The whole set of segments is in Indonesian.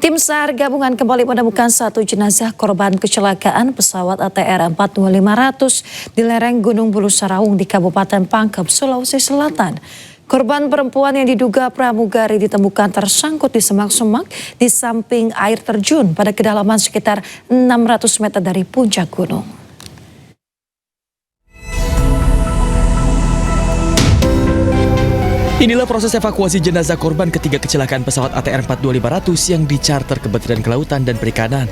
Tim SAR gabungan kembali menemukan satu jenazah korban kecelakaan pesawat ATR 42500 di lereng Gunung Bulu Saraung di Kabupaten Pangkep, Sulawesi Selatan. Korban perempuan yang diduga pramugari ditemukan tersangkut di semak-semak di samping air terjun pada kedalaman sekitar 600 meter dari puncak gunung. Inilah proses evakuasi jenazah korban ketiga kecelakaan pesawat ATR 42500 yang dicarter Kementerian Kelautan dan Perikanan.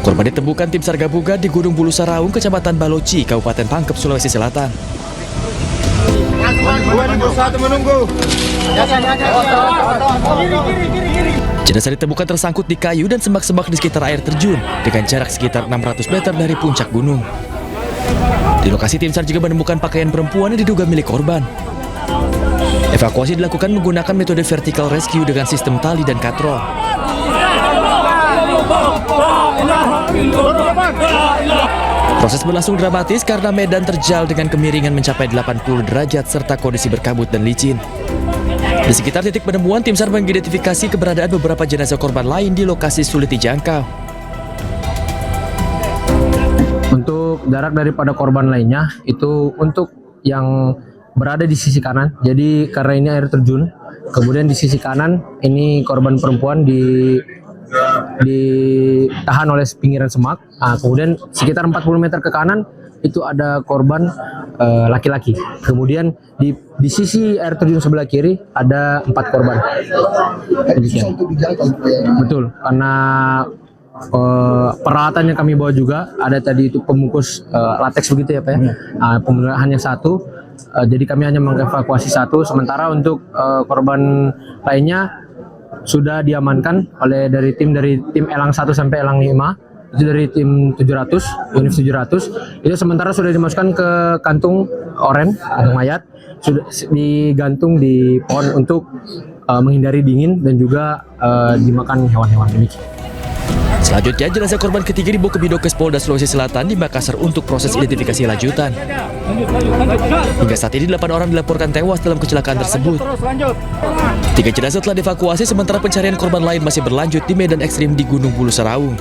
Korban ditemukan tim SAR gabungan di Gunung Bulu Saraung, Kecamatan Baloci, Kabupaten Pangkep, Sulawesi Selatan. Jenazah ditemukan tersangkut di kayu dan semak-semak di sekitar air terjun dengan jarak sekitar 600 meter dari puncak gunung. Di lokasi tim SAR juga menemukan pakaian perempuan yang diduga milik korban. Evakuasi dilakukan menggunakan metode vertical rescue dengan sistem tali dan katrol. Proses berlangsung dramatis karena medan terjal dengan kemiringan mencapai 80 derajat serta kondisi berkabut dan licin. Di sekitar titik penemuan, tim SAR mengidentifikasi keberadaan beberapa jenazah korban lain di lokasi sulit dijangkau. Untuk jarak daripada korban lainnya itu untuk yang berada di sisi kanan. Jadi karena ini air terjun, kemudian di sisi kanan ini korban perempuan ditahan oleh pinggiran semak. Kemudian sekitar 40 meter ke kanan itu ada korban laki-laki. Kemudian di sisi air terjun sebelah kiri ada 4 korban. Betul, karena peralatan yang kami bawa juga ada tadi itu pembungkus latex begitu ya Pak ya. Penggunaan hanya satu, jadi kami hanya mengevakuasi satu. Sementara untuk korban lainnya sudah diamankan oleh dari tim Elang 1 sampai Elang 5, itu dari tim 700 unit 700 itu sementara sudah dimasukkan ke kantung oren mayat, sudah digantung di pohon untuk menghindari dingin dan juga dimakan hewan-hewan demikian. Selanjutnya, jenazah korban ketiga dibawa ke Bidokes Polda Sulawesi Selatan di Makassar untuk proses identifikasi lanjutan. Hingga saat ini 8 orang dilaporkan tewas dalam kecelakaan tersebut. 3 jenazah telah dievakuasi, sementara pencarian korban lain masih berlanjut di medan ekstrim di Gunung Bulu Saraung.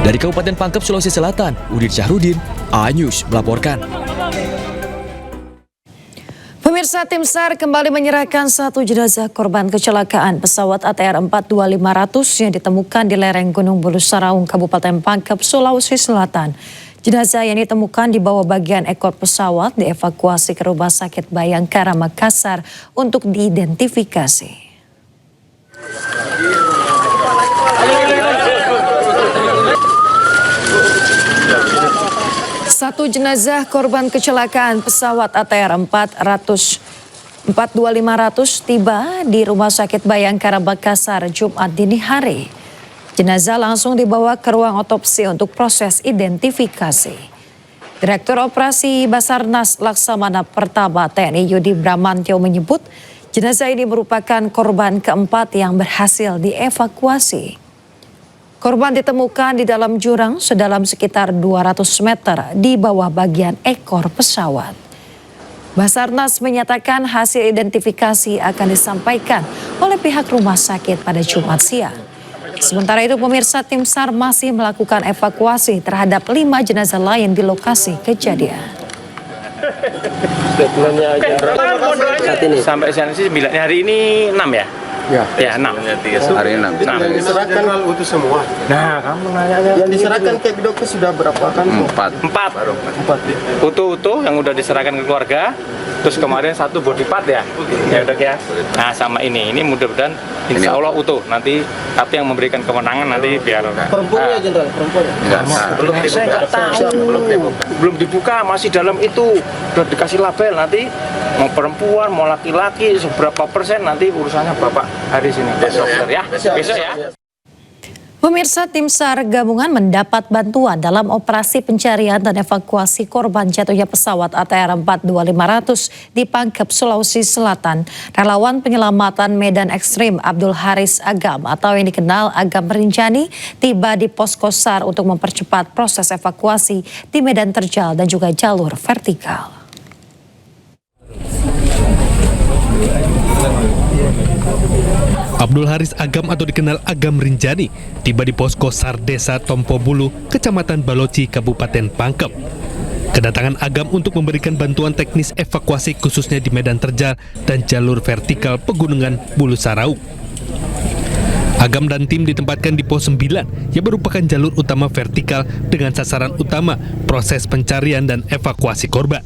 Dari Kabupaten Pangkep, Sulawesi Selatan, Udin Syahrudin, A-News melaporkan. Pemirsa, tim SAR kembali menyerahkan satu jenazah korban kecelakaan pesawat ATR 42500 yang ditemukan di lereng Gunung Bulu Saraung, Kabupaten Pangkep, Sulawesi Selatan. Jenazah yang ditemukan di bawah bagian ekor pesawat dievakuasi ke Rumah Sakit Bayangkara Makassar untuk diidentifikasi. Satu jenazah korban kecelakaan pesawat ATR 42500 tiba di Rumah Sakit Bayangkara Makassar Jumat dini hari. Jenazah langsung dibawa ke ruang otopsi untuk proses identifikasi. Direktur Operasi Basarnas Laksamana Pertama TNI Yudi Bramantyo menyebut jenazah ini merupakan korban keempat yang berhasil dievakuasi. Korban ditemukan di dalam jurang sedalam sekitar 200 meter di bawah bagian ekor pesawat. Basarnas menyatakan hasil identifikasi akan disampaikan oleh pihak rumah sakit pada Jumat siang. Sementara itu, pemirsa, tim SAR masih melakukan evakuasi terhadap 5 jenazah lain di lokasi kejadian. Sampai siang sih 9, hari ini 6 ya? Ya 6. Hari 6. Yang diserahkan utuh semua. Nah, kamu nanya. Yang diserahkan ke Bidokes sudah berapa kan? 4. Utuh yang udah diserahkan ke keluarga. Terus kemarin 1 body part ya. Ya udah ya. Nah, sama ini mudah-mudahan insya Allah utuh. Nanti tapi yang memberikan kewenangan nanti biar Perempuan ya Jenderal, perempuan ya? belum dibuka, masih dalam itu. Udah dikasih label, nanti mau perempuan, mau laki-laki, seberapa persen nanti urusannya Bapak hari sini. Besok ya. Besok ya. Pemirsa, tim SAR gabungan mendapat bantuan dalam operasi pencarian dan evakuasi korban jatuhnya pesawat ATR 42500 di Pangkep, Sulawesi Selatan. Relawan penyelamatan medan ekstrim Abdul Haris Agam atau yang dikenal Agam Rinjani tiba di posko SAR untuk mempercepat proses evakuasi di medan terjal dan juga jalur vertikal. Abdul Haris Agam atau dikenal Agam Rinjani tiba di posko SAR Desa Tompobulu, Kecamatan Baloci, Kabupaten Pangkep. Kedatangan Agam untuk memberikan bantuan teknis evakuasi khususnya di medan terjal dan jalur vertikal pegunungan Bulu Saraung. Agam dan tim ditempatkan di pos 9 yang merupakan jalur utama vertikal dengan sasaran utama proses pencarian dan evakuasi korban.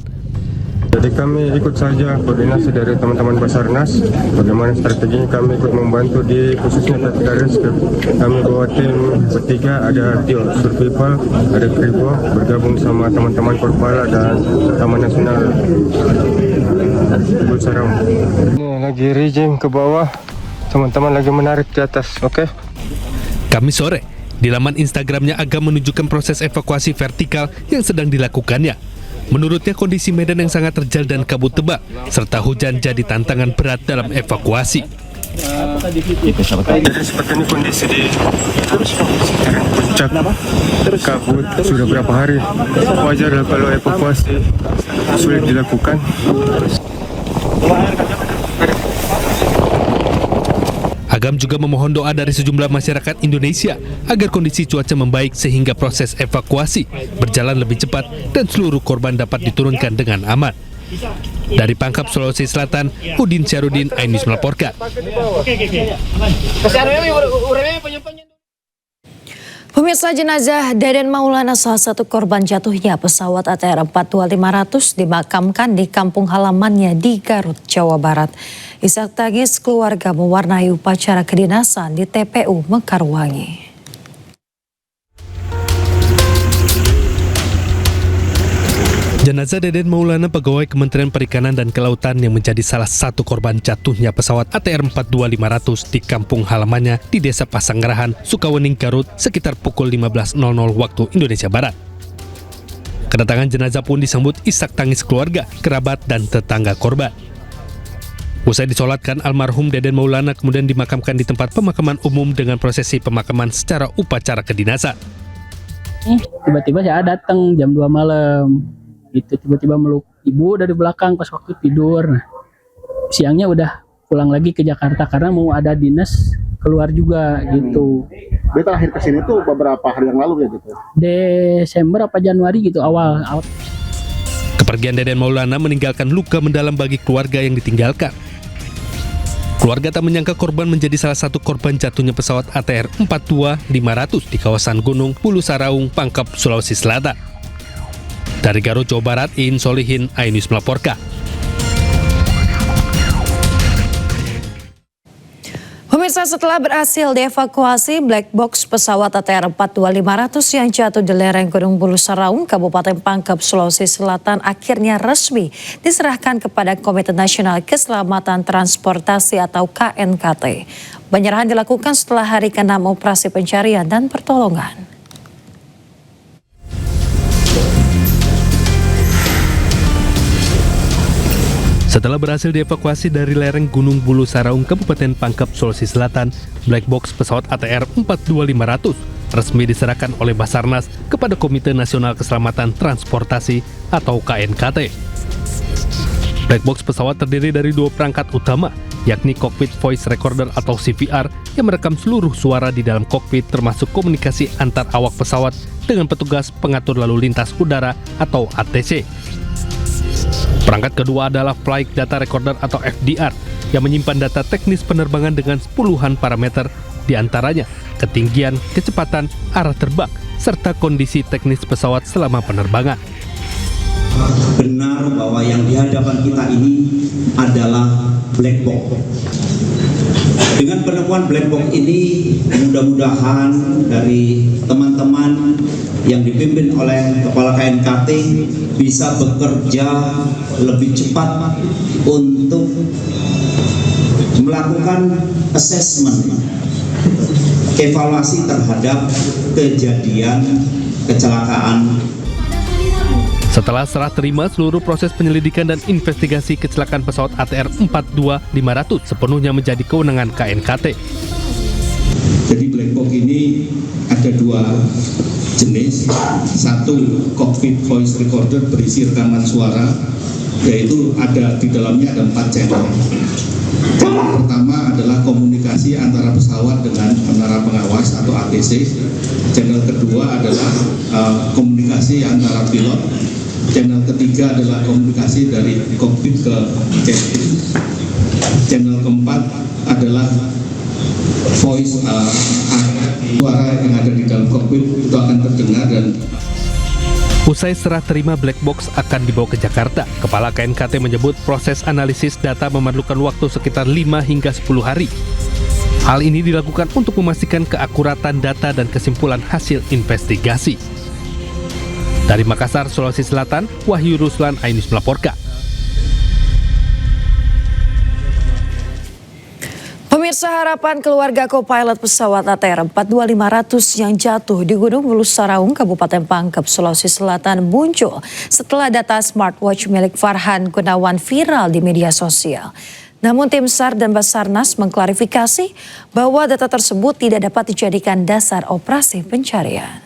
Jadi kami ikut saja koordinasi dari teman-teman Basarnas, bagaimana strateginya kami ikut membantu di khususnya vertical rescue. Kami bawa tim bertiga, ada Tio Survival, ada Kribo, bergabung sama teman-teman Korpala dan Taman Nasional Bulu Saraung. Ini lagi rejim ke bawah, teman-teman lagi menarik ke atas, oke? Kamis sore, di laman Instagramnya Agam menunjukkan proses evakuasi vertikal yang sedang dilakukannya. Menurutnya kondisi medan yang sangat terjal dan kabut tebal, serta hujan jadi tantangan berat dalam evakuasi. Jadi seperti ini kondisi di puncak kabut sudah berapa hari. Wajar lah kalau evakuasi sulit dilakukan. Agam juga memohon doa dari sejumlah masyarakat Indonesia agar kondisi cuaca membaik sehingga proses evakuasi berjalan lebih cepat dan seluruh korban dapat diturunkan dengan aman. Dari Pangkep, Sulawesi Selatan, Udin Syarudin, iNews melaporkan. Pemirsa, jenazah Deden Maulana, salah satu korban jatuhnya pesawat ATR 42500 dimakamkan di kampung halamannya di Garut, Jawa Barat. Isak tangis keluarga mewarnai upacara kedinasan di TPU Mekarwangi. Jenazah Deden Maulana, pegawai Kementerian Perikanan dan Kelautan yang menjadi salah satu korban jatuhnya pesawat ATR 42500 di kampung halamannya di Desa Pasanggerahan, Sukawening, Garut sekitar pukul 15.00 waktu Indonesia Barat. Kedatangan jenazah pun disambut isak tangis keluarga, kerabat, dan tetangga korban. Usai disolatkan, almarhum Deden Maulana kemudian dimakamkan di tempat pemakaman umum dengan prosesi pemakaman secara upacara kedinasan. Tiba-tiba saya datang jam 2 malam. Itu tiba-tiba meluk ibu dari belakang pas waktu tidur. Nah, siangnya udah pulang lagi ke Jakarta karena mau ada dinas keluar juga gitu. Dia terakhir kesini tuh beberapa hari yang lalu ya gitu? Desember apa Januari gitu awal. Kepergian Deden Maulana meninggalkan luka mendalam bagi keluarga yang ditinggalkan. Keluarga tak menyangka korban menjadi salah satu korban jatuhnya pesawat ATR 42500 di kawasan Gunung Bulu Saraung, Pangkep, Sulawesi Selatan. Dari Garut, Jawa Barat, Iin Solihin, iNews melaporkan. Pemirsa, setelah berhasil dievakuasi, black box pesawat ATR 42500 yang jatuh di lereng Gunung Bulu Saraung, Kabupaten Pangkep, Sulawesi Selatan akhirnya resmi diserahkan kepada Komite Nasional Keselamatan Transportasi atau KNKT. Penyerahan dilakukan setelah hari ke-6 operasi pencarian dan pertolongan. Setelah berhasil dievakuasi dari lereng Gunung Bulu Saraung, Kabupaten Pangkep, Sulawesi Selatan, black box pesawat ATR 42500 resmi diserahkan oleh Basarnas kepada Komite Nasional Keselamatan Transportasi atau KNKT. Black box pesawat terdiri dari 2 perangkat utama, yakni Cockpit Voice Recorder atau CVR yang merekam seluruh suara di dalam kokpit termasuk komunikasi antar awak pesawat dengan petugas pengatur lalu lintas udara atau ATC. Perangkat kedua adalah Flight Data Recorder atau FDR yang menyimpan data teknis penerbangan dengan puluhan parameter, diantaranya ketinggian, kecepatan, arah terbang, serta kondisi teknis pesawat selama penerbangan. Benar bahwa yang di hadapan kita ini adalah black box. Dengan penemuan black box ini, mudah-mudahan dari teman-teman yang dipimpin oleh Kepala KNKT bisa bekerja lebih cepat untuk melakukan assessment, evaluasi terhadap kejadian kecelakaan. Setelah serah terima, seluruh proses penyelidikan dan investigasi kecelakaan pesawat ATR 42500 sepenuhnya menjadi kewenangan KNKT. Jadi black box ini ada 2 jenis. Satu, cockpit voice recorder berisi rekaman suara, yaitu ada di dalamnya ada 4 channel. Channel pertama adalah komunikasi antara pesawat dengan menara pengawas atau ATC. Channel kedua adalah komunikasi antara pilot. Channel ketiga adalah komunikasi dari kokpit ke cabin. Channel keempat adalah voice, suara yang ada di dalam kokpit itu akan terdengar. Dan Usai serah terima black box akan dibawa ke Jakarta, Kepala KNKT menyebut proses analisis data memerlukan waktu sekitar 5 hingga 10 hari. Hal ini dilakukan untuk memastikan keakuratan data dan kesimpulan hasil investigasi. Dari Makassar, Sulawesi Selatan, Wahyu Ruslan, Ainus melaporkan. Pemirsa, harapan keluarga co-pilot pesawat ATR 42500 yang jatuh di Gunung Bulu Saraung, Kabupaten Pangkep, Sulawesi Selatan muncul setelah data smartwatch milik Farhan Gunawan viral di media sosial. Namun tim SAR dan Basarnas mengklarifikasi bahwa data tersebut tidak dapat dijadikan dasar operasi pencarian.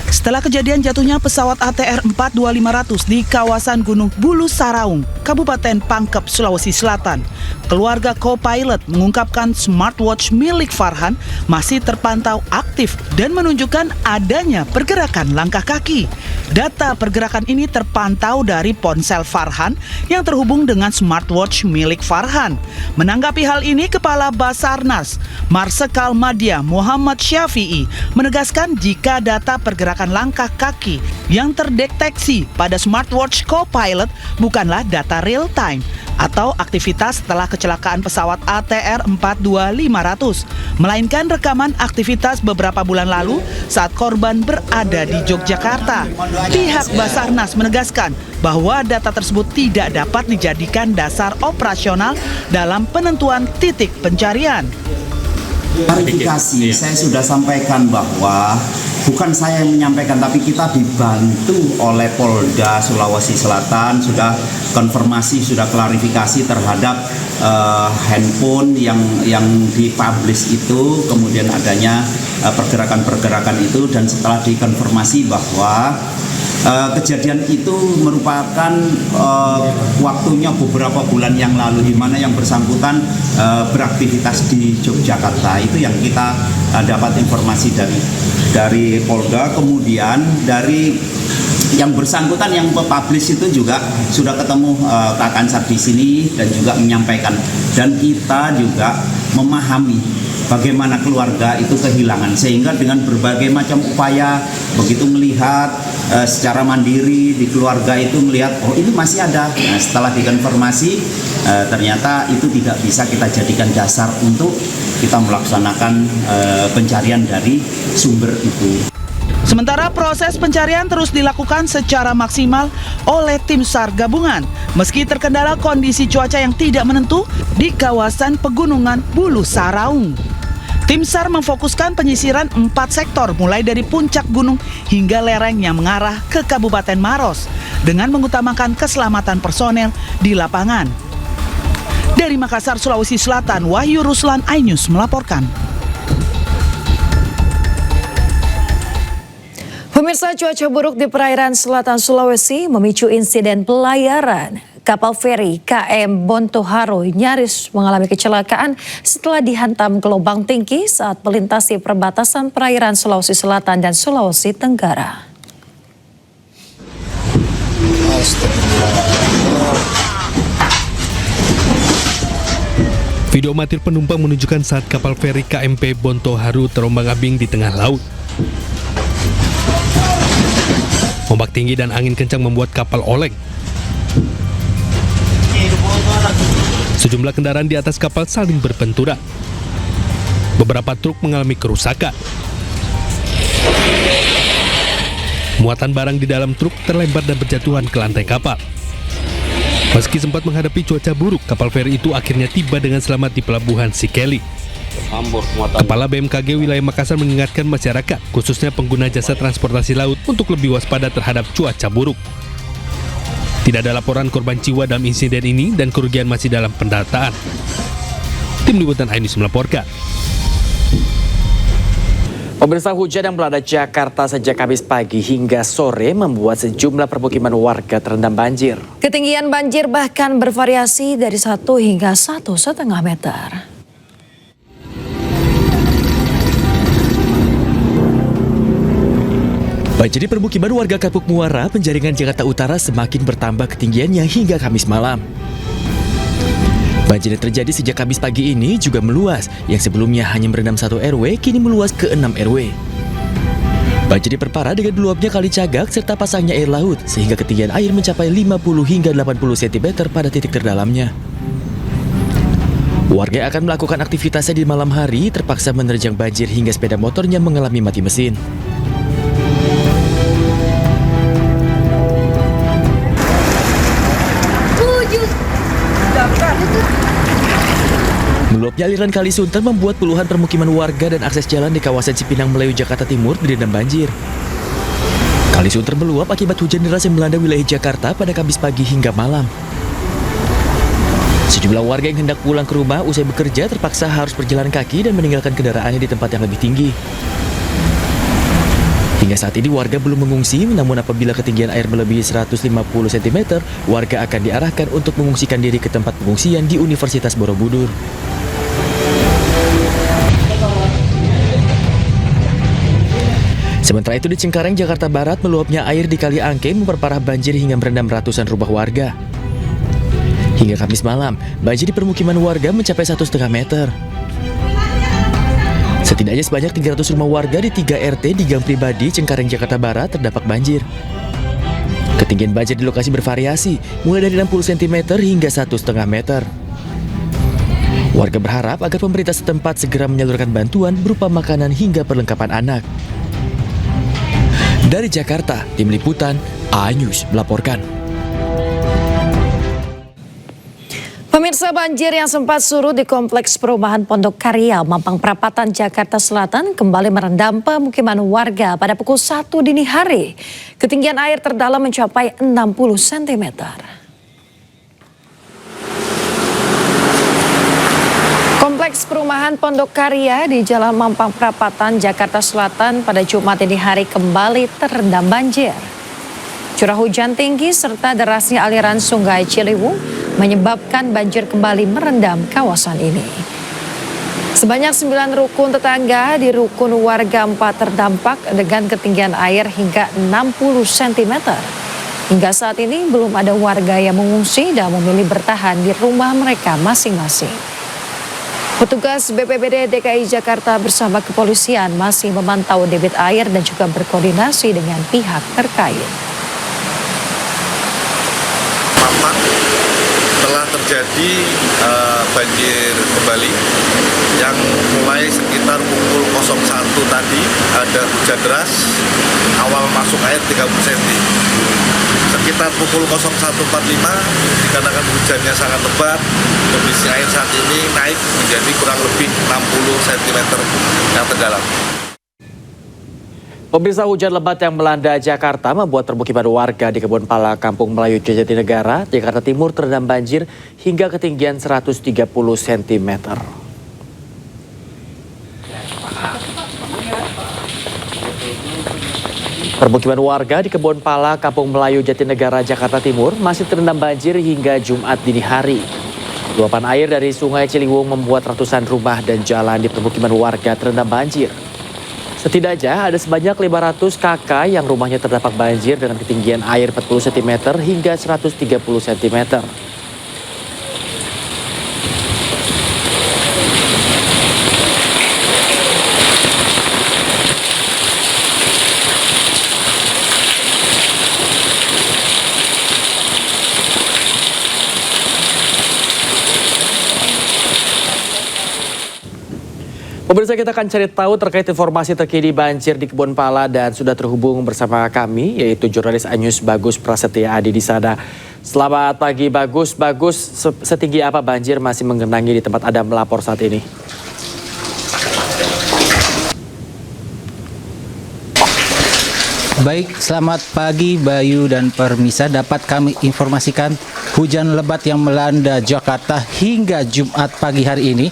Setelah kejadian jatuhnya pesawat ATR 42500 di kawasan Gunung Bulu Saraung, Kabupaten Pangkep, Sulawesi Selatan, keluarga co-pilot mengungkapkan smartwatch milik Farhan masih terpantau aktif dan menunjukkan adanya pergerakan langkah kaki. Data pergerakan ini terpantau dari ponsel Farhan yang terhubung dengan smartwatch milik Farhan. Menanggapi hal ini, Kepala Basarnas, Marsikal Madya Muhammad Syafi'i, menegaskan jika data pergerakan langkah kaki yang terdeteksi pada smartwatch co-pilot bukanlah data real time atau aktivitas setelah kecelakaan pesawat ATR 42500, melainkan rekaman aktivitas beberapa bulan lalu saat korban berada di Yogyakarta. Pihak Basarnas menegaskan bahwa data tersebut tidak dapat dijadikan dasar operasional dalam penentuan titik pencarian. Klarifikasi, saya sudah sampaikan bahwa bukan saya yang menyampaikan, tapi kita dibantu oleh Polda Sulawesi Selatan, sudah konfirmasi, sudah klarifikasi terhadap handphone yang dipublish itu, kemudian adanya pergerakan-pergerakan itu, dan setelah dikonfirmasi bahwa kejadian itu merupakan waktunya beberapa bulan yang lalu, di mana yang bersangkutan beraktivitas di Yogyakarta. Itu yang kita dapat informasi dari Polda. Kemudian dari yang bersangkutan yang publish itu juga sudah ketemu Kak Kansar di sini dan juga menyampaikan, dan kita juga memahami bagaimana keluarga itu kehilangan, sehingga dengan berbagai macam upaya, begitu melihat secara mandiri di keluarga itu melihat, oh ini masih ada. Nah, setelah dikonfirmasi ternyata itu tidak bisa kita jadikan dasar untuk kita melaksanakan pencarian dari sumber itu. Sementara proses pencarian terus dilakukan secara maksimal oleh tim SAR gabungan meski terkendala kondisi cuaca yang tidak menentu di kawasan pegunungan Bulu Saraung. Tim SAR memfokuskan penyisiran 4 sektor mulai dari puncak gunung hingga lereng yang mengarah ke Kabupaten Maros dengan mengutamakan keselamatan personel di lapangan. Dari Makassar, Sulawesi Selatan, Wahyu Ruslan, Ainus melaporkan. Pemirsa, cuaca buruk di perairan selatan Sulawesi memicu insiden pelayaran. Kapal feri KM Bontoharo nyaris mengalami kecelakaan setelah dihantam gelombang tinggi saat melintasi perbatasan perairan Sulawesi Selatan dan Sulawesi Tenggara. Video amatir penumpang menunjukkan saat kapal feri KMP Bontoharo terombang-ambing di tengah laut. Ombak tinggi dan angin kencang membuat kapal oleng. Sejumlah kendaraan di atas kapal saling berbenturan. Beberapa truk mengalami kerusakan. Muatan barang di dalam truk terlempar dan berjatuhan ke lantai kapal. Meski sempat menghadapi cuaca buruk, kapal feri itu akhirnya tiba dengan selamat di pelabuhan Sikeli. Kepala BMKG wilayah Makassar mengingatkan masyarakat, khususnya pengguna jasa transportasi laut, untuk lebih waspada terhadap cuaca buruk. Tidak ada laporan korban jiwa dalam insiden ini dan kerugian masih dalam pendataan. Tim Liputan Ainus melaporkan. Pemirsa, hujan yang melanda Jakarta sejak Kamis pagi hingga sore membuat sejumlah permukiman warga terendam banjir. Ketinggian banjir bahkan bervariasi dari 1 hingga 1,5 meter. Banjir di permukiman warga Kapuk Muara, Penjaringan, Jakarta Utara semakin bertambah ketinggiannya hingga Kamis malam. Banjir yang terjadi sejak Kamis pagi ini juga meluas, yang sebelumnya hanya merendam 1 RW, kini meluas ke 6 RW. Banjir diperparah dengan meluapnya Kali Cagak serta pasangnya air laut, sehingga ketinggian air mencapai 50 hingga 80 cm pada titik terdalamnya. Warga yang akan melakukan aktivitasnya di malam hari terpaksa menerjang banjir hingga sepeda motornya mengalami mati mesin. Meluapnya aliran Kali Sunter membuat puluhan permukiman warga dan akses jalan di kawasan Cipinang Melayu, Jakarta Timur direndam banjir. Kali Sunter meluap akibat hujan deras yang melanda wilayah Jakarta pada Kamis pagi hingga malam. Sejumlah warga yang hendak pulang ke rumah usai bekerja terpaksa harus berjalan kaki dan meninggalkan kendaraannya di tempat yang lebih tinggi. Hingga saat ini warga belum mengungsi, namun apabila ketinggian air melebihi 150 cm, warga akan diarahkan untuk mengungsikan diri ke tempat pengungsian di Universitas Borobudur. Sementara itu di Cengkareng, Jakarta Barat, meluapnya air di Kali Angke memperparah banjir hingga merendam ratusan rumah warga. Hingga Kamis malam, banjir di permukiman warga mencapai 1,5 meter. Setidaknya sebanyak 300 rumah warga di 3 RT di Gang Pribadi, Cengkareng, Jakarta Barat terdampak banjir. Ketinggian banjir di lokasi bervariasi, mulai dari 60 cm hingga 1,5 meter. Warga berharap agar pemerintah setempat segera menyalurkan bantuan berupa makanan hingga perlengkapan anak. Dari Jakarta, tim liputan A-News melaporkan. Pemirsa, banjir yang sempat surut di Kompleks Perumahan Pondok Karya, Mampang Perapatan, Jakarta Selatan kembali merendam pemukiman warga pada pukul 1 dini hari. Ketinggian air terdalam mencapai 60 cm. Kompleks Perumahan Pondok Karya di Jalan Mampang Perapatan, Jakarta Selatan pada Jumat dini hari kembali terendam banjir. Curah hujan tinggi serta derasnya aliran Sungai Ciliwung menyebabkan banjir kembali merendam kawasan ini. Sebanyak 9 rukun tetangga di rukun warga 4 terdampak dengan ketinggian air hingga 60 cm. Hingga saat ini belum ada warga yang mengungsi dan memilih bertahan di rumah mereka masing-masing. Petugas BPBD DKI Jakarta bersama kepolisian masih memantau debit air dan juga berkoordinasi dengan pihak terkait. Mampang telah terjadi banjir kembali yang mulai sekitar pukul 01 tadi ada hujan deras, awal masuk air 30 cm. Sekitar pukul 01.45 dikarenakan hujannya sangat lebat, kondisi air saat ini naik menjadi kurang lebih 60 cm yang terdalam. Pemirsa, hujan lebat yang melanda Jakarta membuat permukiman warga di Kebun Pala, Kampung Melayu, Jatinegara, Jakarta Timur terendam banjir hingga ketinggian 130 cm. Permukiman warga di Kebun Pala, Kampung Melayu, Jatinegara, Jakarta Timur masih terendam banjir hingga Jumat dini hari. Luapan air dari Sungai Ciliwung membuat ratusan rumah dan jalan di permukiman warga terendam banjir. Setidaknya ada sebanyak 500 kakak yang rumahnya terdampak banjir dengan ketinggian air 40 cm hingga 130 cm. Pemirsa, kita akan cari tahu terkait informasi terkini banjir di Kebun Pala dan sudah terhubung bersama kami yaitu jurnalis A-News Bagus Prasetya Adi di sana. Selamat pagi Bagus. Bagus, setinggi apa banjir masih menggenangi di tempat Anda melapor saat ini? Baik, selamat pagi Bayu dan Permisa. Dapat kami informasikan hujan lebat yang melanda Jakarta hingga Jumat pagi hari ini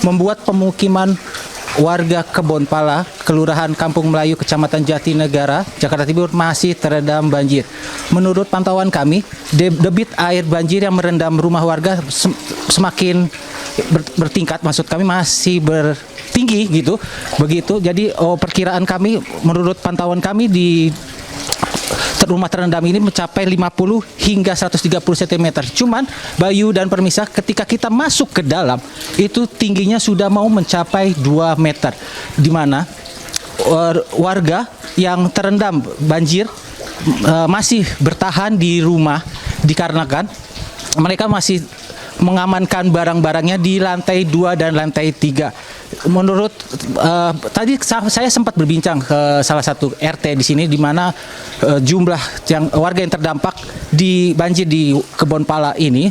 membuat pemukiman warga Kebonpala, Kelurahan Kampung Melayu, Kecamatan Jatinegara, Jakarta Timur masih terendam banjir. Menurut pantauan kami, debit air banjir yang merendam rumah warga semakin bertingkat, maksud kami masih bertinggi gitu. Begitu. Jadi perkiraan kami, menurut pantauan kami di rumah terendam ini mencapai 50 hingga 130 cm. Cuman Bayu dan Permisa, ketika kita masuk ke dalam itu tingginya sudah mau mencapai 2 meter. Di mana warga yang terendam banjir masih bertahan di rumah dikarenakan mereka masih mengamankan barang-barangnya di lantai 2 dan lantai 3. Menurut tadi saya sempat berbincang ke salah satu RT di sini, di mana jumlah warga yang terdampak di banjir di Kebonpala ini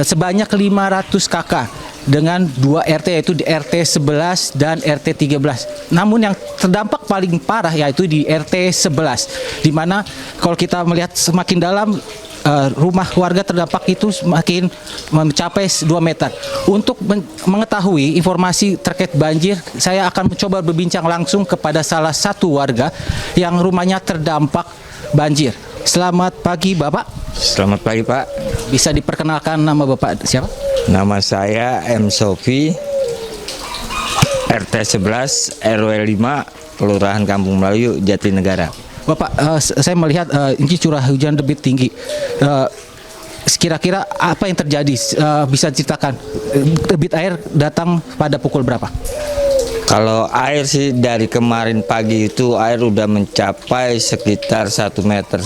sebanyak 500 kakak dengan 2 RT, yaitu di RT 11 dan RT 13. Namun yang terdampak paling parah yaitu di RT 11, di mana kalau kita melihat semakin dalam rumah warga terdampak itu semakin mencapai 2 meter. Untuk mengetahui informasi terkait banjir, saya akan mencoba berbincang langsung kepada salah satu warga yang rumahnya terdampak banjir. Selamat pagi Bapak. Selamat pagi Pak. Bisa diperkenalkan nama Bapak siapa? Nama saya M. Sofi, RT 11 RW 5, Kelurahan Kampung Melayu, Jatinegara. Bapak, saya melihat ini curah hujan debit tinggi. Kira-kira apa yang terjadi? Bisa ceritakan, debit air datang pada pukul berapa? Kalau air sih dari kemarin pagi itu air udah mencapai sekitar 1,5 meter.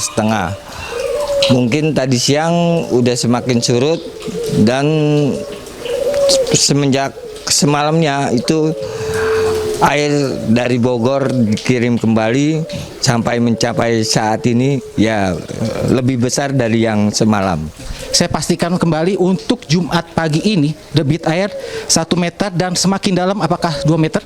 Mungkin tadi siang udah semakin surut, dan semenjak semalamnya itu air dari Bogor dikirim kembali sampai mencapai saat ini ya lebih besar dari yang semalam. Saya pastikan kembali untuk Jumat pagi ini debit air 1 meter dan semakin dalam apakah 2 meter?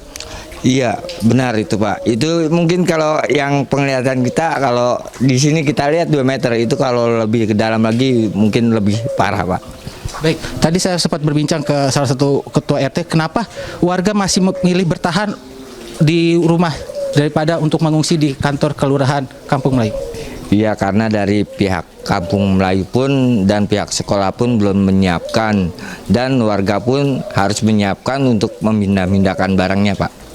Iya, benar itu Pak. Itu mungkin kalau yang penglihatan kita, kalau di sini kita lihat 2 meter, itu kalau lebih ke dalam lagi mungkin lebih parah Pak. Baik, tadi saya sempat berbincang ke salah satu ketua RT, kenapa warga masih memilih bertahan di rumah daripada untuk mengungsi di kantor Kelurahan Kampung Melayu? Iya, karena dari pihak Kampung Melayu pun dan pihak sekolah pun belum menyiapkan, dan warga pun harus menyiapkan untuk memindah-mindahkan barangnya Pak.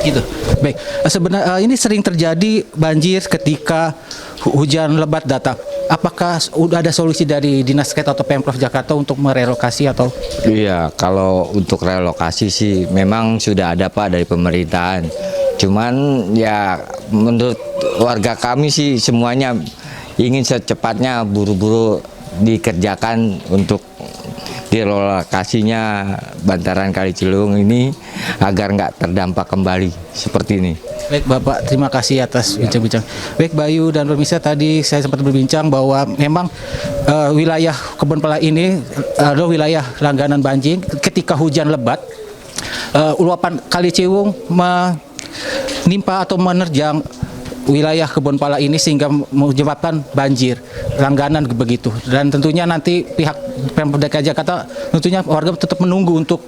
Gitu. Baik, sebenarnya ini sering terjadi banjir ketika hujan lebat datang. Apakah sudah ada solusi dari Dinas Terkait atau Pemprov Jakarta untuk merelokasi atau? Iya, kalau untuk relokasi sih memang sudah ada Pak dari pemerintahan. Cuman ya menurut warga kami sih semuanya ingin secepatnya buru-buru dikerjakan untuk direlokasinya bantaran Kali Ciliwung ini agar nggak terdampak kembali seperti ini. Baik Bapak, terima kasih atas bincang-bincang. Baik Bayu dan Permisa, tadi saya sempat berbincang bahwa memang wilayah Kebonpala ini adalah wilayah langganan banjir. Ketika hujan lebat, luapan Kali Ciliwung menimpa atau menerjang wilayah Kebonpala ini sehingga menyebabkan banjir langganan begitu. Dan tentunya nanti pihak Pemprov DKI Jakarta tentunya warga tetap menunggu untuk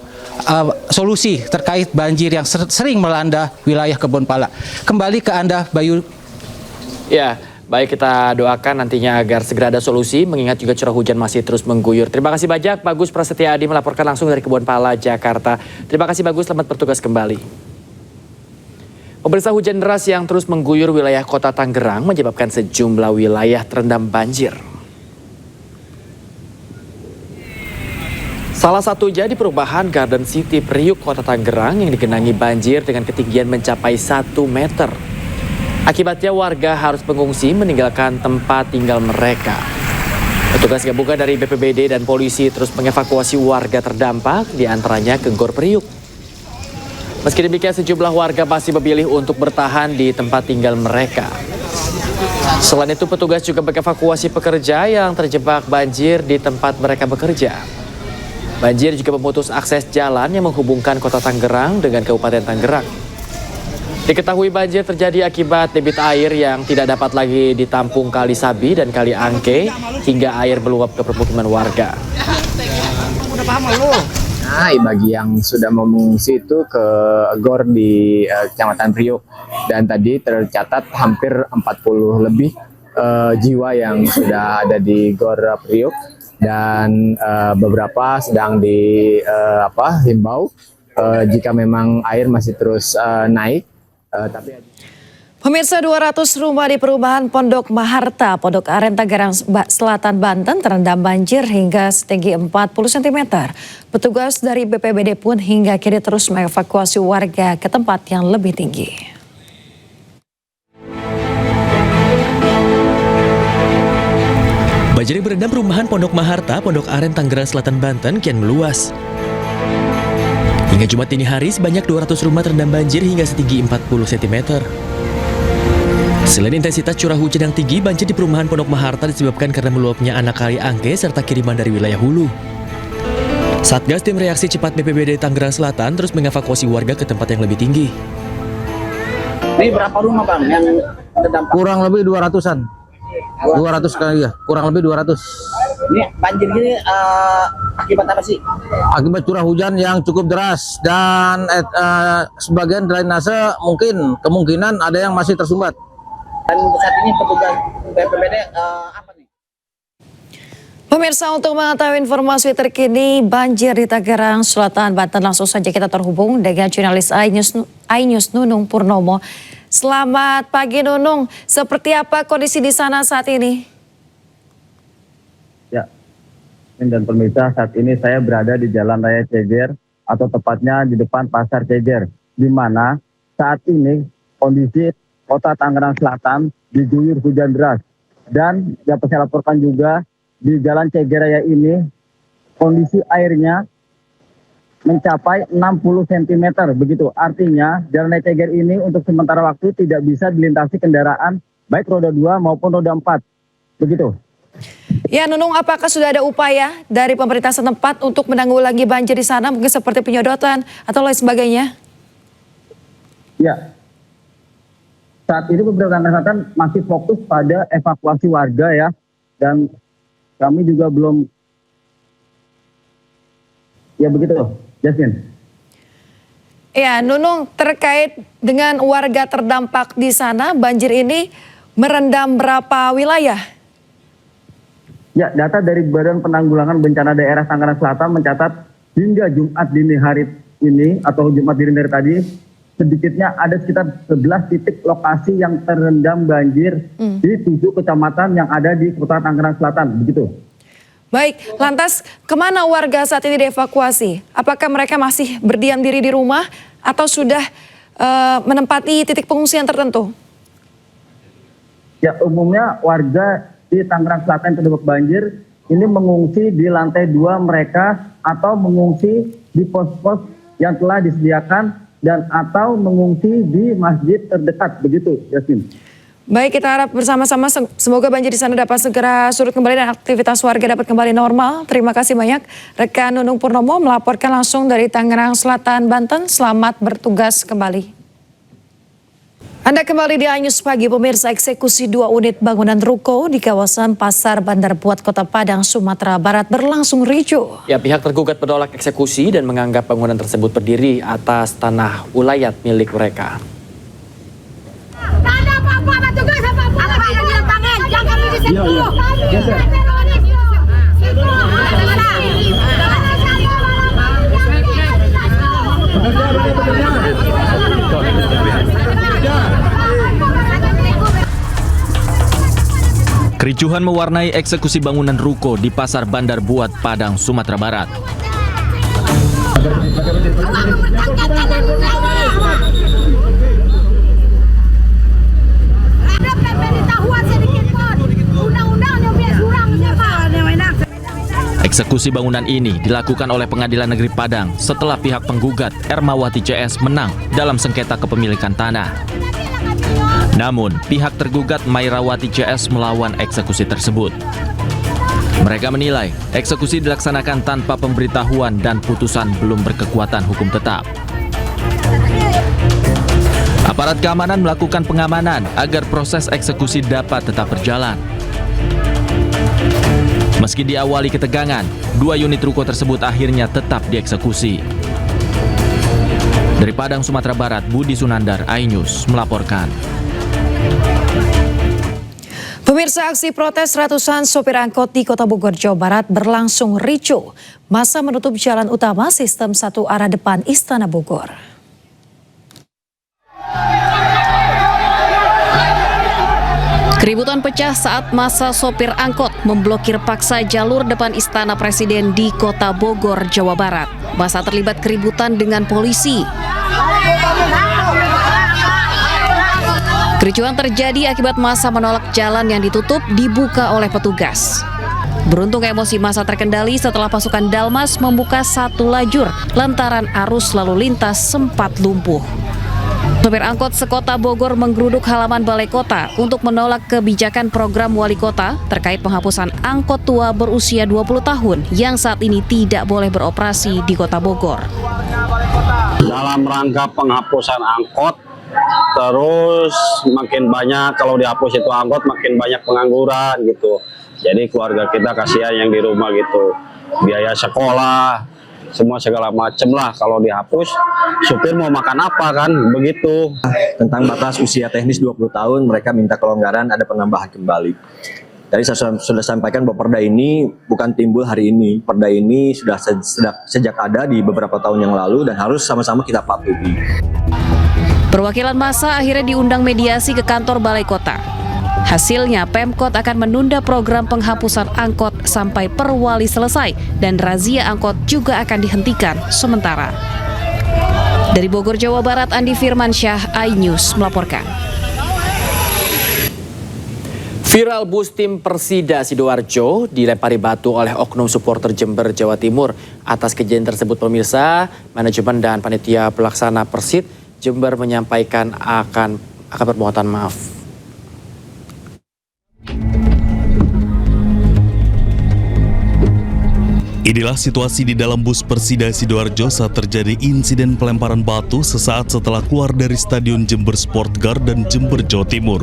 solusi terkait banjir yang sering melanda wilayah Kebonpala. Kembali ke Anda Bayu. Ya, baik, kita doakan nantinya agar segera ada solusi, mengingat juga curah hujan masih terus mengguyur. Terima kasih banyak Bagus Prasetya Adi melaporkan langsung dari Kebonpala, Jakarta. Terima kasih Bagus, selamat bertugas kembali. Pemirsa, hujan deras yang terus mengguyur wilayah kota Tangerang menyebabkan sejumlah wilayah terendam banjir. Salah satunya di perumahan Garden City Priuk, kota Tangerang yang digenangi banjir dengan ketinggian mencapai 1 meter. Akibatnya warga harus mengungsi meninggalkan tempat tinggal mereka. Petugas gabungan dari BPBD dan polisi terus mengevakuasi warga terdampak, diantaranya ke Gor Priuk. Meski demikian, sejumlah warga masih memilih untuk bertahan di tempat tinggal mereka. Selain itu, petugas juga mengevakuasi pekerja yang terjebak banjir di tempat mereka bekerja. Banjir juga memutus akses jalan yang menghubungkan kota Tangerang dengan Kabupaten Tangerang. Diketahui banjir terjadi akibat debit air yang tidak dapat lagi ditampung Kali Sabi dan Kali Angke hingga air meluap ke permukiman warga. Udah paham lu? bagi yang sudah mengungsi itu ke GOR di Kecamatan Priok, dan tadi tercatat hampir 40 lebih jiwa yang sudah ada di GOR Priok, dan beberapa sedang himbau jika memang air masih terus naik. Pemirsa, 200 rumah di perumahan Pondok Maharta, Pondok Aren, Tangerang Selatan, Banten terendam banjir hingga setinggi 40 cm. Petugas dari BPBD pun hingga kini terus mengevakuasi warga ke tempat yang lebih tinggi. Banjir yang berendam perumahan Pondok Maharta, Pondok Aren, Tangerang Selatan, Banten kian meluas. Hingga Jumat dini hari, sebanyak 200 rumah terendam banjir hingga setinggi 40 cm. Selain intensitas curah hujan yang tinggi, banjir di perumahan Pondok Maharta disebabkan karena meluapnya anak kali Angke serta kiriman dari wilayah hulu. Satgas Tim Reaksi Cepat BPBD Tangerang Selatan terus mengevakuasi warga ke tempat yang lebih tinggi. Ini berapa rumah Bang yang terdampak? Kurang lebih 200-an. 200 kali ya, kurang lebih 200. Ini banjir ini akibat apa sih? Akibat curah hujan yang cukup deras dan sebagian drainase kemungkinan ada yang masih tersumbat. Dan saat ini petugas BPBD apa nih? Pemirsa, untuk mengetahui informasi terkini banjir di Tangerang Selatan, Banten, langsung saja kita terhubung dengan jurnalis iNews Nunung Purnomo. Selamat pagi Nunung, seperti apa kondisi di sana saat ini? Ya, dan pemirsa, saat ini saya berada di Jalan Raya Ceger, atau tepatnya di depan Pasar Ceger, di mana saat ini kondisi Kota Tangerang Selatan diguyur hujan deras. Dan dapat saya laporkan juga di Jalan Ceger Raya ini kondisi airnya mencapai 60 cm begitu. Artinya Jalan Raya Ceger ini untuk sementara waktu tidak bisa dilintasi kendaraan baik roda 2 maupun roda 4. Begitu. Ya Nunung, apakah sudah ada upaya dari pemerintah setempat untuk menanggulangi banjir di sana, mungkin seperti penyedotan atau lain sebagainya? Ya. Saat ini pemerintah Tangerang Selatan masih fokus pada evakuasi warga ya, dan kami juga belum, ya begitu, Jasmine. Ya, Nunung, terkait dengan warga terdampak di sana, banjir ini merendam berapa wilayah? Ya, data dari Badan Penanggulangan Bencana Daerah Tangerang Selatan mencatat hingga Jumat dini hari ini atau Jumat dini hari tadi, sedikitnya ada sekitar 11 titik lokasi yang terendam banjir di 7 kecamatan yang ada di Kota Tangerang Selatan, begitu. Baik, lantas kemana warga saat ini dievakuasi? Apakah mereka masih berdiam diri di rumah atau sudah menempati titik pengungsian tertentu? Ya, umumnya warga di Tangerang Selatan yang terdampak banjir ini mengungsi di lantai 2 mereka atau mengungsi di pos-pos yang telah disediakan dan atau mengungsi di masjid terdekat, begitu, Yasin. Baik, kita harap bersama-sama semoga banjir di sana dapat segera surut kembali dan aktivitas warga dapat kembali normal. Terima kasih banyak rekan Nunung Purnomo melaporkan langsung dari Tangerang Selatan, Banten. Selamat bertugas kembali. Anda kembali di iNews Pagi, pemirsa. Eksekusi 2 unit bangunan ruko di kawasan Pasar Bandar Buat, Kota Padang, Sumatera Barat berlangsung ricuh. Ya, pihak tergugat menolak eksekusi dan menganggap bangunan tersebut berdiri atas tanah ulayat milik mereka. Kericuhan mewarnai eksekusi bangunan ruko di Pasar Bandar Buat, Padang, Sumatera Barat. Eksekusi bangunan ini dilakukan oleh Pengadilan Negeri Padang setelah pihak penggugat Ermawati CS menang dalam sengketa kepemilikan tanah. Namun, pihak tergugat Mairawati CS melawan eksekusi tersebut. Mereka menilai eksekusi dilaksanakan tanpa pemberitahuan dan putusan belum berkekuatan hukum tetap. Aparat keamanan melakukan pengamanan agar proses eksekusi dapat tetap berjalan. Meski diawali ketegangan, 2 unit ruko tersebut akhirnya tetap dieksekusi. Dari Padang, Sumatera Barat, Budi Sunandar, iNews melaporkan. Pemirsa, aksi protes ratusan sopir angkot di Kota Bogor, Jawa Barat berlangsung ricuh. Massa menutup jalan utama sistem satu arah depan Istana Bogor. Keributan pecah saat massa sopir angkot memblokir paksa jalur depan Istana Presiden di Kota Bogor, Jawa Barat. Massa terlibat keributan dengan polisi. Kericuhan terjadi akibat massa menolak jalan yang ditutup dibuka oleh petugas. Beruntung emosi massa terkendali setelah pasukan Dalmas membuka satu lajur lantaran arus lalu lintas sempat lumpuh. Sopir angkot sekota Bogor menggeruduk halaman Balai Kota untuk menolak kebijakan program Wali Kota terkait penghapusan angkot tua berusia 20 tahun yang saat ini tidak boleh beroperasi di Kota Bogor. Dalam rangka penghapusan angkot, terus makin banyak, kalau dihapus itu angkot makin banyak pengangguran gitu. Jadi keluarga kita kasihan yang di rumah gitu, biaya sekolah, semua segala macem lah. Kalau dihapus, supir mau makan apa kan, begitu. Tentang batas usia teknis 20 tahun, mereka minta kelonggaran, ada penambahan kembali. Tadi saya sudah sampaikan bahwa perda ini bukan timbul hari ini. Perda ini sudah sejak ada di beberapa tahun yang lalu dan harus sama-sama kita patuhi. Perwakilan massa akhirnya diundang mediasi ke kantor Balai Kota. Hasilnya, Pemkot akan menunda program penghapusan angkot sampai perwali selesai dan razia angkot juga akan dihentikan sementara. Dari Bogor, Jawa Barat, Andi Firmansyah, iNews melaporkan. Viral bus tim Persida Sidoarjo dilempari batu oleh oknum supporter Jember, Jawa Timur. Atas kejadian tersebut, pemirsa, manajemen dan panitia pelaksana Persid Jember menyampaikan akan permohonan maaf. Inilah situasi di dalam bus Persida Sidoarjo saat terjadi insiden pelemparan batu sesaat setelah keluar dari Stadion Jember Sport Garden, Jember, Jawa Timur.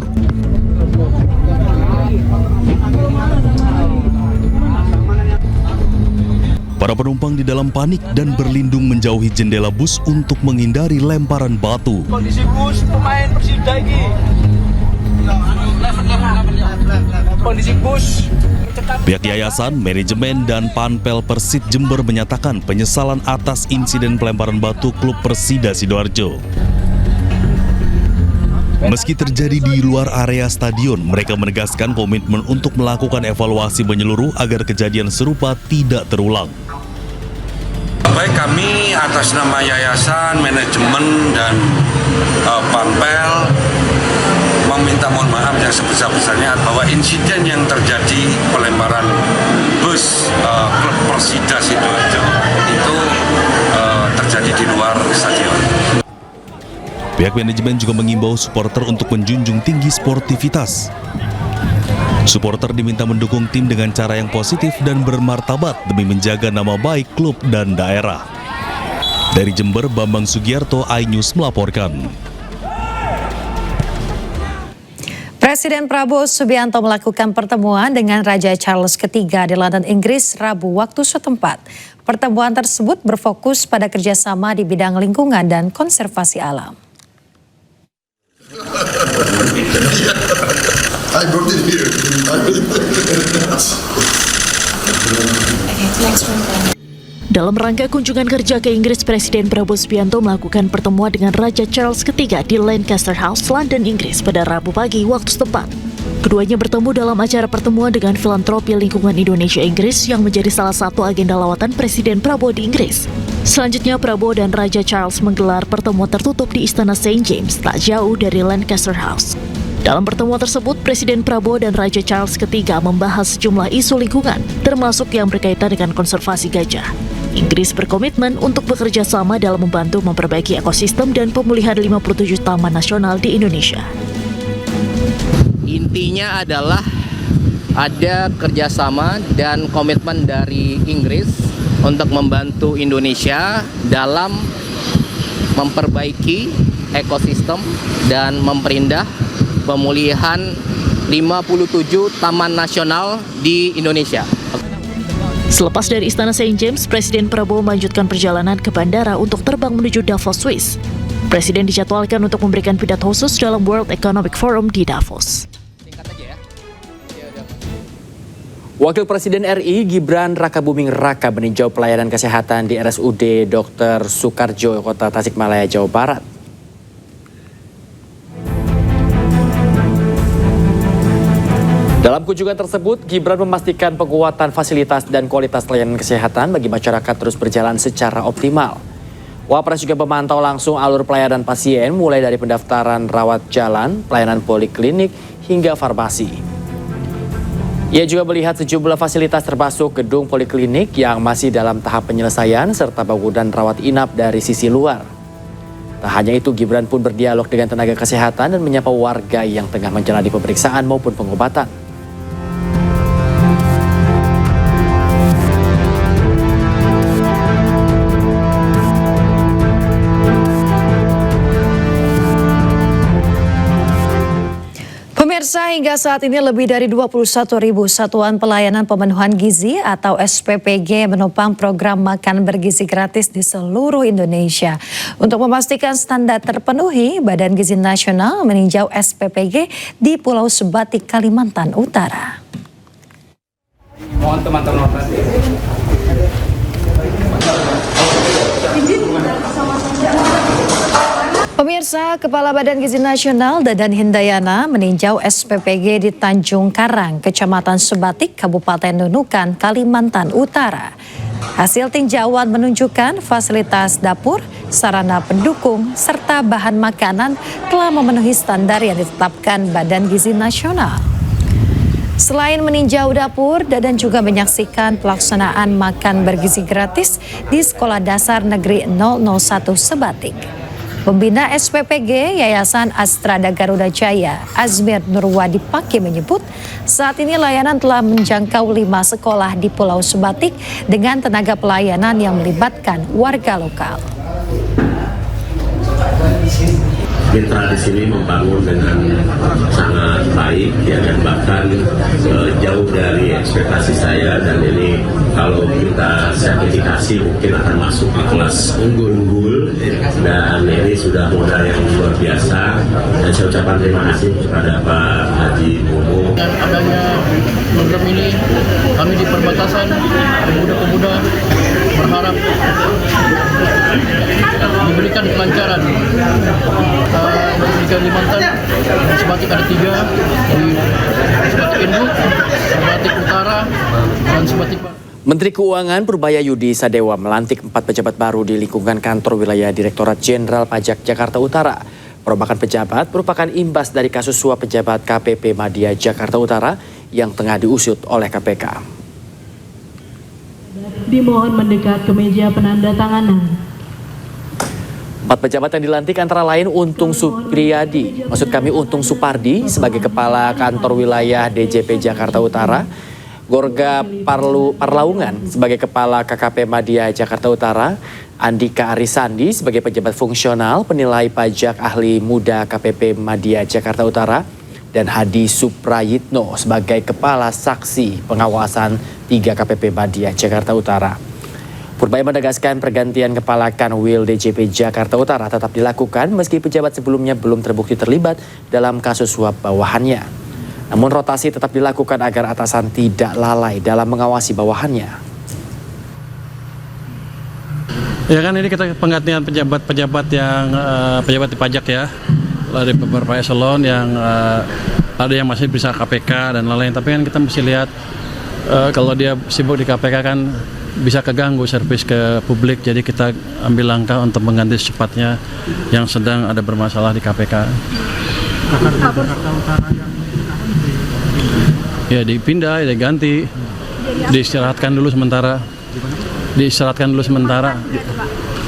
Para penumpang di dalam panik dan berlindung menjauhi jendela bus untuk menghindari lemparan batu. Kondisi bus pemain Persida ini. Kondisi bus. Pihak yayasan, manajemen, dan Panpel Persid Jember menyatakan penyesalan atas insiden pelemparan batu klub Persida Sidoarjo. Meski terjadi di luar area stadion, mereka menegaskan komitmen untuk melakukan evaluasi menyeluruh agar kejadian serupa tidak terulang. Baik, kami atas nama yayasan, manajemen, dan Panpel meminta mohon maaf yang sebesar-besarnya bahwa insiden yang terjadi pelemparan bus klub Persida Sidoarjo itu terjadi di luar stadion. Pihak manajemen juga mengimbau supporter untuk menjunjung tinggi sportivitas. Supporter diminta mendukung tim dengan cara yang positif dan bermartabat demi menjaga nama baik klub dan daerah. Dari Jember, Bambang Sugiarto, iNews melaporkan. Presiden Prabowo Subianto melakukan pertemuan dengan Raja Charles III di London, Inggris, Rabu waktu setempat. Pertemuan tersebut berfokus pada kerjasama di bidang lingkungan dan konservasi alam. I brought it here. Dalam rangka kunjungan kerja ke Inggris, Presiden Prabowo Subianto melakukan pertemuan dengan Raja Charles III di Lancaster House, London, Inggris pada Rabu pagi waktu setempat. Keduanya bertemu dalam acara pertemuan dengan filantropi lingkungan Indonesia Inggris yang menjadi salah satu agenda lawatan Presiden Prabowo di Inggris. Selanjutnya, Prabowo dan Raja Charles menggelar pertemuan tertutup di Istana St. James, tak jauh dari Lancaster House. Dalam pertemuan tersebut, Presiden Prabowo dan Raja Charles III membahas sejumlah isu lingkungan, termasuk yang berkaitan dengan konservasi gajah. Inggris berkomitmen untuk bekerja sama dalam membantu memperbaiki ekosistem dan pemulihan 57 taman nasional di Indonesia. Intinya adalah ada kerjasama dan komitmen dari Inggris untuk membantu Indonesia dalam memperbaiki ekosistem dan memperindah pemulihan 57 taman nasional di Indonesia. Selepas dari Istana St. James, Presiden Prabowo melanjutkan perjalanan ke bandara untuk terbang menuju Davos, Swiss. Presiden dijadwalkan untuk memberikan pidato khusus dalam World Economic Forum di Davos. Wakil Presiden RI Gibran Rakabuming Raka meninjau pelayanan kesehatan di RSUD Dr. Soekarjo, Kota Tasikmalaya, Jawa Barat. Dalam kunjungan tersebut, Gibran memastikan penguatan fasilitas dan kualitas pelayanan kesehatan bagi masyarakat terus berjalan secara optimal. Wapres juga memantau langsung alur pelayanan pasien mulai dari pendaftaran rawat jalan, pelayanan poliklinik, hingga farmasi. Ia juga melihat sejumlah fasilitas termasuk gedung poliklinik yang masih dalam tahap penyelesaian serta bangunan rawat inap dari sisi luar. Tak hanya itu, Gibran pun berdialog dengan tenaga kesehatan dan menyapa warga yang tengah menjalani pemeriksaan maupun pengobatan. Pemirsa, hingga saat ini lebih dari 21.000 satuan pelayanan pemenuhan gizi atau SPPG menopang program makan bergizi gratis di seluruh Indonesia. Untuk memastikan standar terpenuhi, Badan Gizi Nasional meninjau SPPG di Pulau Sebatik, Kalimantan Utara. Mohon teman-teman Pemirsa, Kepala Badan Gizi Nasional Dadan Hindayana meninjau SPPG di Tanjung Karang, Kecamatan Sebatik, Kabupaten Nunukan, Kalimantan Utara. Hasil tinjauan menunjukkan fasilitas dapur, sarana pendukung, serta bahan makanan telah memenuhi standar yang ditetapkan Badan Gizi Nasional. Selain meninjau dapur, Dadan juga menyaksikan pelaksanaan makan bergizi gratis di Sekolah Dasar Negeri 001 Sebatik. Pembina SPPG Yayasan Astrada Garuda Jaya, Azmir Nurwadi Paki menyebut saat ini layanan telah menjangkau 5 sekolah di Pulau Sebatik dengan tenaga pelayanan yang melibatkan warga lokal. Mitra di sini membangun dengan sangat baik ya, dan bahkan jauh dari ekspektasi saya, dan ini kalau kita sertifikasi mungkin akan masuk ke kelas unggul, dan ini sudah modal yang luar biasa, dan saya ucapkan terima kasih kepada Pak Haji Mumu. Dan adanya program ini, kami di perbatasan pemuda-pemuda berharap diberikan kelancaran. Di Kalimantan, Sebatik ada 3, di Sebatik Induk, Sebatik Utara, dan Sebatik Barat. Menteri Keuangan Purbaya Yudi Sadewa melantik 4 pejabat baru di lingkungan kantor wilayah Direktorat Jenderal Pajak Jakarta Utara. Perombakan pejabat merupakan imbas dari kasus suap pejabat KPP Madya Jakarta Utara yang tengah diusut oleh KPK. Dimohon mendekat ke meja penandatanganan. 4 pejabat yang dilantik antara lain Untung Supriyadi, Untung Supardi sebagai Kepala Kantor Wilayah DJP Jakarta Utara, Gorga Parlaungan sebagai Kepala KKP Madya Jakarta Utara, Andika Arisandi sebagai pejabat fungsional penilai pajak ahli muda KPP Madya Jakarta Utara, dan Hadi Suprayitno sebagai Kepala Saksi Pengawasan 3 KPP Madya Jakarta Utara. Purbaya menegaskan pergantian Kepala Kanwil DJP Jakarta Utara tetap dilakukan meski pejabat sebelumnya belum terbukti terlibat dalam kasus suap bawahannya. Namun rotasi tetap dilakukan agar atasan tidak lalai dalam mengawasi bawahannya. Ya kan, ini kita penggantian pejabat-pejabat yang pejabat di pajak ya, dari beberapa eselon yang ada yang masih bisa KPK dan lain-lain. Tapi kan kita mesti lihat kalau dia sibuk di KPK kan bisa keganggu servis ke publik, jadi kita ambil langkah untuk mengganti secepatnya yang sedang ada bermasalah di KPK. Ya dipindah, ya diganti, diistirahatkan dulu sementara,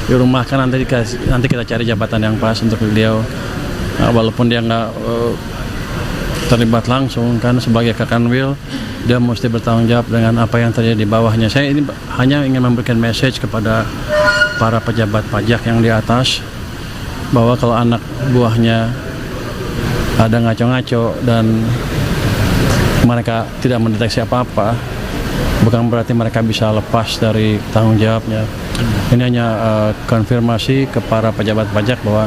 dirumahkan, nanti kita cari jabatan yang pas untuk beliau. Walaupun dia nggak terlibat langsung kan sebagai Kakanwil, dia mesti bertanggung jawab dengan apa yang terjadi di bawahnya. Saya ini hanya ingin memberikan message kepada para pejabat pajak yang di atas bahwa kalau anak buahnya ada ngaco-ngaco dan mereka tidak mendeteksi apa-apa, bukan berarti mereka bisa lepas dari tanggung jawabnya. Ini hanya konfirmasi ke para pejabat pajak bahwa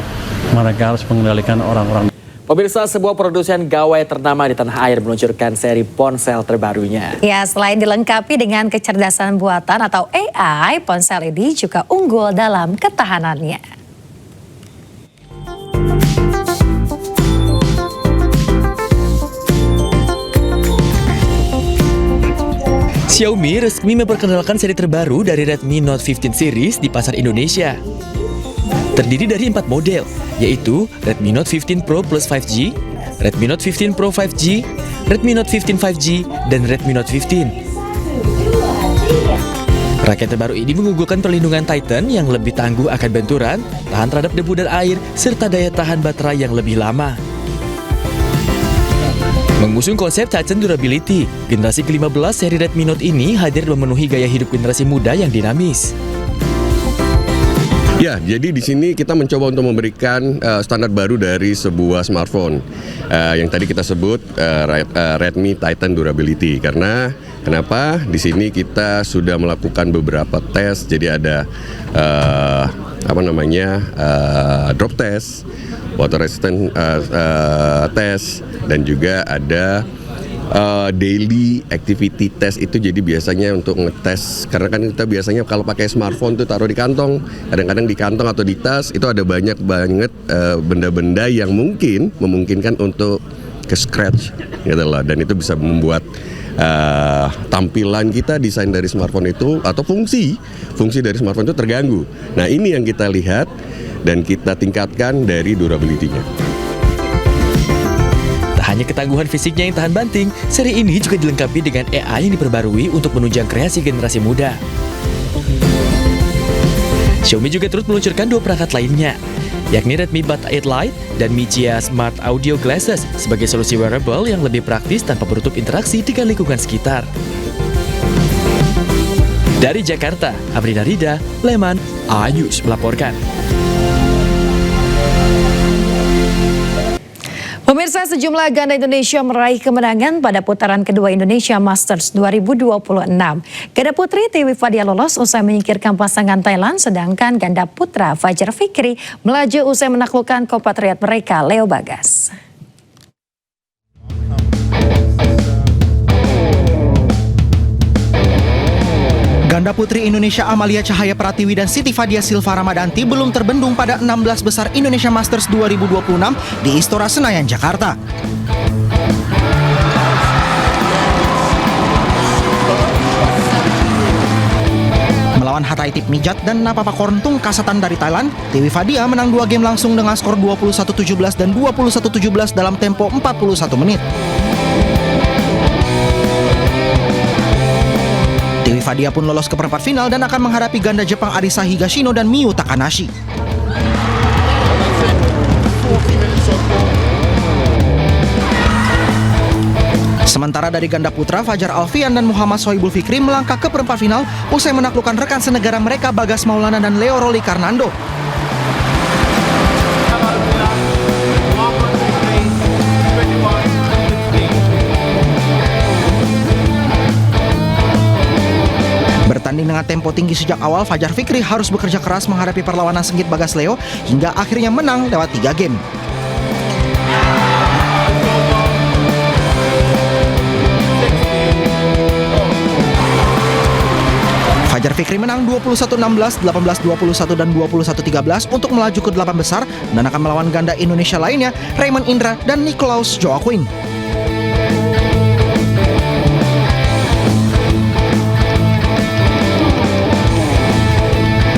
mereka harus mengendalikan orang-orang. Pemirsa, sebuah produsen gawai ternama di tanah air meluncurkan seri ponsel terbarunya. Ya, selain dilengkapi dengan kecerdasan buatan atau AI, ponsel ini juga unggul dalam ketahanannya. Xiaomi resmi memperkenalkan seri terbaru dari Redmi Note 15 series di pasar Indonesia. Terdiri dari 4 model, yaitu Redmi Note 15 Pro Plus 5G, Redmi Note 15 Pro 5G, Redmi Note 15 5G, dan Redmi Note 15. Raket terbaru ini mengunggulkan perlindungan Titan yang lebih tangguh akan benturan, tahan terhadap debu dan air, serta daya tahan baterai yang lebih lama. Mengusung konsep Titan Durability, generasi ke-15 seri Redmi Note ini hadir memenuhi gaya hidup generasi muda yang dinamis. Ya, jadi di sini kita mencoba untuk memberikan standar baru dari sebuah smartphone yang tadi kita sebut Redmi Titan Durability. Karena kenapa? Di sini kita sudah melakukan beberapa tes. Jadi ada drop test, water resistant test, dan juga ada daily activity test. Itu jadi biasanya untuk ngetes, karena kan kita biasanya kalau pakai smartphone tuh taruh di kantong, kadang-kadang di kantong atau di tas itu ada banyak banget benda-benda yang memungkinkan untuk ke scratch gitu loh, dan itu bisa membuat tampilan kita, desain dari smartphone itu atau fungsi dari smartphone itu terganggu. Nah, ini yang kita lihat dan kita tingkatkan dari durability-nya. Hanya ketangguhan fisiknya yang tahan banting, seri ini juga dilengkapi dengan AI yang diperbarui untuk menunjang kreasi generasi muda. Xiaomi juga turut meluncurkan 2 perangkat lainnya, yakni Redmi Buds 8 Lite dan Mi Chia Smart Audio Glasses sebagai solusi wearable yang lebih praktis tanpa menutup interaksi dengan lingkungan sekitar. Dari Jakarta, Amrina Rida, Leman, Ayus melaporkan. Pemirsa, sejumlah ganda Indonesia meraih kemenangan pada putaran kedua Indonesia Masters 2026. Ganda putri Tiwi Fadia lolos usai menyingkirkan pasangan Thailand, sedangkan ganda putra Fajar Fikri melaju usai menaklukkan kompatriot mereka Leo Bagas. Ganda putri Indonesia Amalia Cahaya Pratiwi dan Siti Fadia Silva Ramadanti belum terbendung pada 16 besar Indonesia Masters 2026 di Istora Senayan, Jakarta. Melawan Hathaithip Mijat dan Napapakorntung Kasatan dari Thailand, Tiwi Fadia menang 2 game langsung dengan skor 21-17 dan 21-17 dalam tempo 41 menit. Tiwi Fadia pun lolos ke perempat final dan akan menghadapi ganda Jepang Arisa Higashino dan Miyu Takanashi. Sementara dari ganda putra, Fajar Alfian dan Muhammad Sohibul Fikri melangkah ke perempat final usai menaklukkan rekan senegara mereka Bagas Maulana dan Leo Roli Karnando. Bertanding dengan tempo tinggi sejak awal, Fajar Fikri harus bekerja keras menghadapi perlawanan sengit Bagas Leo hingga akhirnya menang lewat 3 game. Fajar Fikri menang 21-16, 18-21 dan 21-13 untuk melaju ke 8 besar dan akan melawan ganda Indonesia lainnya Raymond Indra dan Nicolaus Joaquin.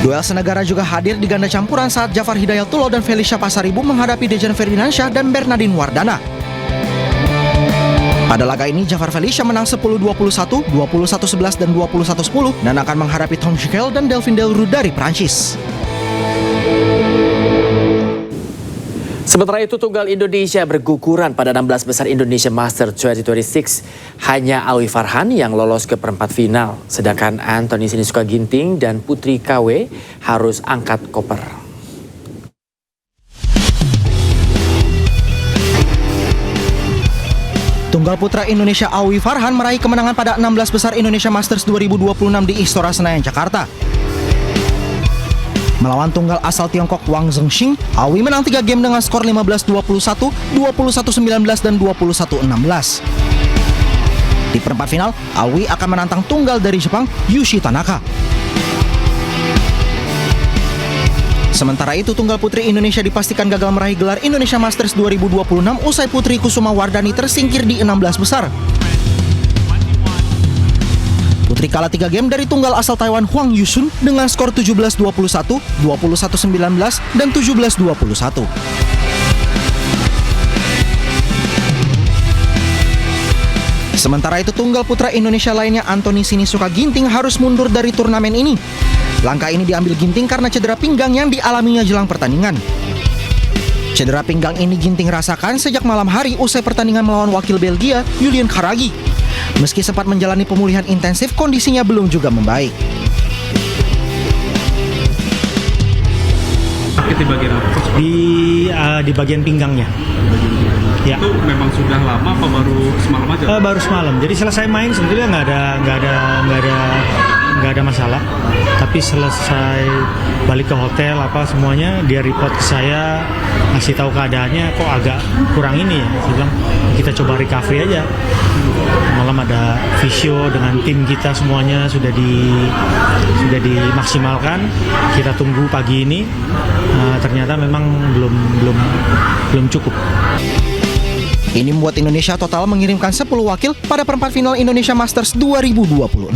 Duel senegara juga hadir di ganda campuran saat Jafar Hidayatullah dan Felicia Pasaribu menghadapi Dejan Ferdinansyah dan Bernardine Wardana. Pada laga ini, Jafar Felicia menang 10-21, 21-11 dan 21-10 dan akan menghadapi Tom Schikel dan Delphine Delroux dari Prancis. Sementara itu, tunggal Indonesia berguguran pada 16 besar Indonesia Masters 2026. Hanya Alwi Farhan yang lolos ke perempat final, sedangkan Anthony Sinisuka Ginting dan Putri KW harus angkat koper. Tunggal putra Indonesia Awi Farhan meraih kemenangan pada 16 besar Indonesia Masters 2026 di Istora Senayan, Jakarta. Melawan tunggal asal Tiongkok Wang Zhengxing, Awi menang 3 game dengan skor 15-21, 21-19, dan 21-16. Di perempat final, Awi akan menantang tunggal dari Jepang, Yushi Tanaka. Sementara itu, tunggal putri Indonesia dipastikan gagal meraih gelar Indonesia Masters 2026 usai Putri Kusuma Wardani tersingkir di 16 besar. Putri kalah 3 game dari tunggal asal Taiwan Huang Yusun dengan skor 17-21, 21-19, dan 17-21. Sementara itu, tunggal putra Indonesia lainnya Anthony Sinisuka Ginting harus mundur dari turnamen ini. Langkah ini diambil Ginting karena cedera pinggang yang dialaminya jelang pertandingan. Cedera pinggang ini Ginting rasakan sejak malam hari usai pertandingan melawan wakil Belgia, Julian Karagi. Meski sempat menjalani pemulihan intensif, kondisinya belum juga membaik. Sakit di bagian apa? Di bagian pinggangnya. Ya. Itu memang sudah lama apa baru semalam aja? Baru semalam. Jadi selesai main sebetulnya nggak ada masalah. Tapi selesai balik ke hotel semuanya dia report ke saya, ngasih tahu keadaannya kok agak kurang ini ya. Saya bilang kita coba recovery aja. Malam ada visio dengan tim kita semuanya sudah dimaksimalkan. Kita tunggu pagi ini. Ternyata memang belum cukup. Ini membuat Indonesia total mengirimkan 10 wakil pada perempat final Indonesia Masters 2026.